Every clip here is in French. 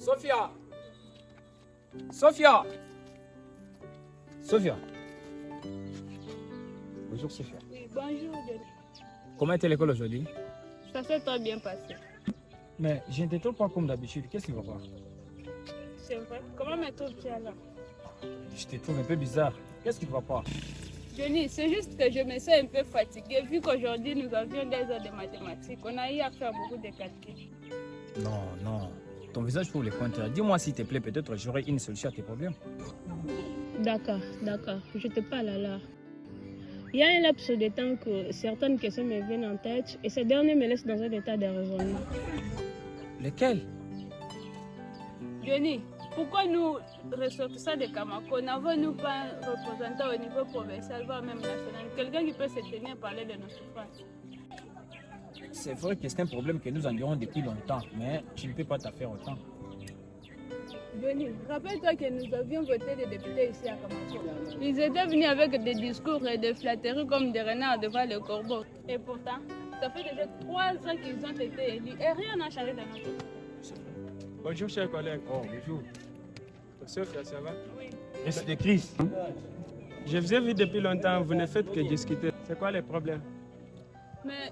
Sophia! Sophia! Sophia! Bonjour Sophia. Oui, bonjour, Johnny. Comment était l'école aujourd'hui? Ça s'est très bien passé. Mais je ne te trouve pas comme d'habitude. Qu'est-ce qui va pas? C'est vrai. Comment me trouves-tu alors? Je te trouve un peu bizarre. Qu'est-ce qui ne va pas? Johnny, c'est juste que je me sens un peu fatiguée vu qu'aujourd'hui nous avions des heures de mathématiques. On a eu à faire beaucoup de calculs. Non, non. Ton visage pour les compteurs. Dis-moi s'il te plaît, peut-être j'aurai une solution à tes problèmes. D'accord. Je te parle alors. Il y a un laps de temps que certaines questions me viennent en tête et ces derniers me laissent dans un état de raisonnement. Lesquels? Johnny, pourquoi nous, ressortissants de Kamako, n'avons-nous pas un représentant au niveau provincial, voire même national, quelqu'un qui peut se tenir à parler de nos souffrances? C'est vrai que c'est un problème que nous endurons depuis longtemps, mais je ne peux pas t'affaire autant. Johnny, rappelle-toi que nous avions voté des députés ici à Kamako. Ils étaient venus avec des discours et des flatteries comme des renards devant le corbeau. Et pourtant, ça fait déjà 3 ans qu'ils ont été élus et rien n'a changé dans notre pays. Bonjour chers collègues. Oh, bonjour. Sophia, ça va? Oui. C'est de Chris. Je vous ai vu depuis longtemps, vous ne faites que discuter. C'est quoi les problèmes? Mais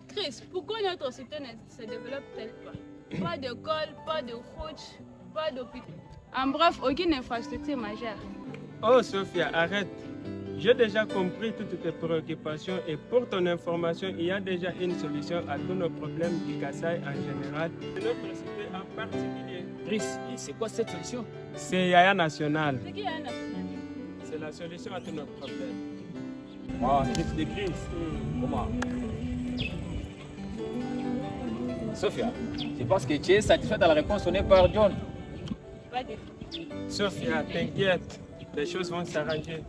Chris, pourquoi notre cité ne se développe-t-elle pas? Pas d'école, pas de route, pas d'hôpital. En bref, aucune infrastructure majeure. Oh Sophia, arrête. J'ai déjà compris toutes tes préoccupations et pour ton information, il y a déjà une solution à tous nos problèmes du Kasaï en général et notre cité en particulier. Chris, et c'est quoi cette solution? C'est Yaya National. C'est qui est national? C'est la solution à tous nos problèmes. Ah, Chris de Chris. Comment? Sophia, je pense que tu es satisfaite de la réponse donnée par John. Pas du tout. Sophia, t'inquiète, les choses vont s'arranger.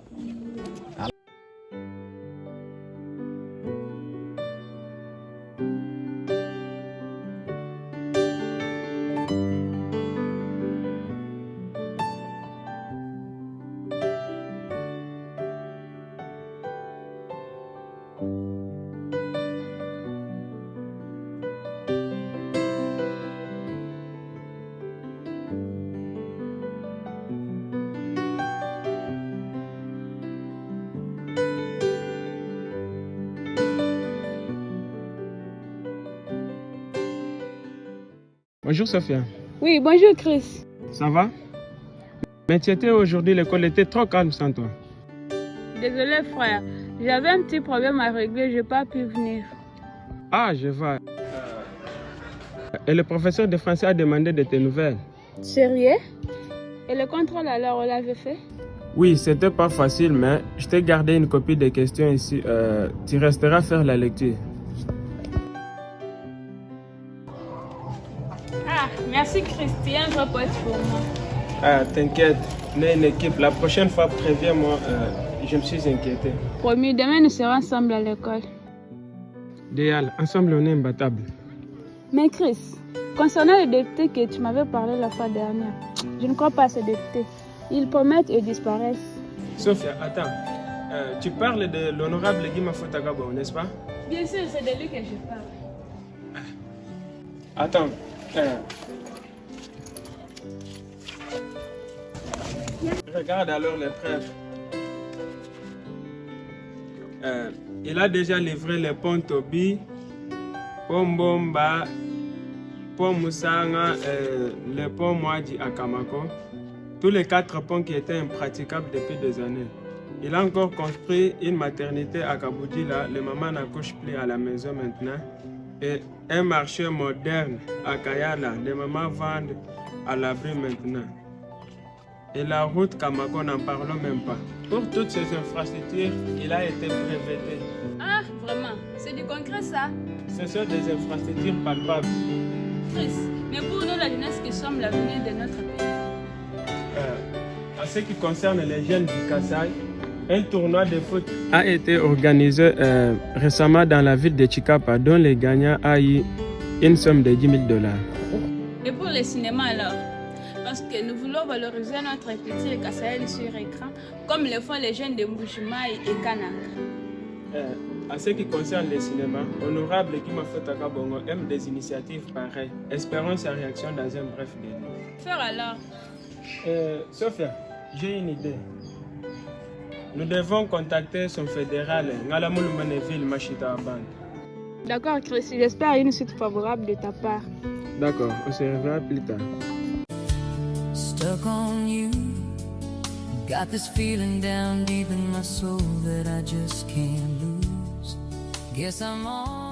Bonjour Sophia. Oui, bonjour Chris. Ça va? Mais tu étais aujourd'hui, l'école était trop calme sans toi. Désolé frère, j'avais un petit problème à régler, je n'ai pas pu venir. Ah, je vois. Et le professeur de français a demandé de tes nouvelles. Sérieux? Et le contrôle alors, on l'avait fait? Oui, c'était pas facile, mais je t'ai gardé une copie des questions ici. Tu resteras faire la lecture. Ah, merci Christy, un gros pote pour moi. Ah, t'inquiète, on est une équipe. La prochaine fois, préviens-moi, je me suis inquiété. Promis, demain nous serons ensemble à l'école. Déal, ensemble on est imbattables. Mais Chris, concernant les députés que tu m'avais parlé la fois dernière, je ne crois pas à ces députés. Ils promettent et disparaissent. Sophia, attends. Tu parles de l'honorable Guima Fotagabo, n'est-ce pas? Bien sûr, c'est de lui que je parle. Attends. Regarde alors les preuves. Il a déjà livré les ponts Tobi, pont Bomba, pont Moussanga et le pont Mouadi à Kamako. Tous les 4 ponts qui étaient impraticables depuis des années. Il a encore construit une maternité à Kaboudila, les mamans n'accouchent plus à la maison maintenant. Et un marché moderne à Kayala, les mamans vendent à l'abri maintenant. Et la route Kamako, n'en parlons même pas. Pour toutes ces infrastructures, il a été breveté. Ah, vraiment? C'est du concret ça? Ce sont des infrastructures palpables. Chris, mais pour nous, la jeunesse qui sommes l'avenir de notre pays. En ce qui concerne les jeunes du Kasaï, un tournoi de foot a été organisé récemment dans la ville de Chikapa, dont les gagnants a eu une somme de 10 000 $. Et pour le cinéma alors? Parce que nous voulons valoriser notre culture kasaïenne sur écran, comme le font les jeunes de Mbujimaï et Kananga. En ce qui concerne les cinémas, Honorable Guima Fotaka Bongo aime des initiatives pareilles. Espérons sa réaction dans un bref délai. Faire alors. Sophia, j'ai une idée. Nous devons contacter son fédéral, Ngalamouloumaneville Machita Band. D'accord, Chrissy, j'espère une suite favorable de ta part. D'accord, on se reverra plus tard. Stuck on you, got this feeling down deep in my soul that I just can't lose. Guess I'm on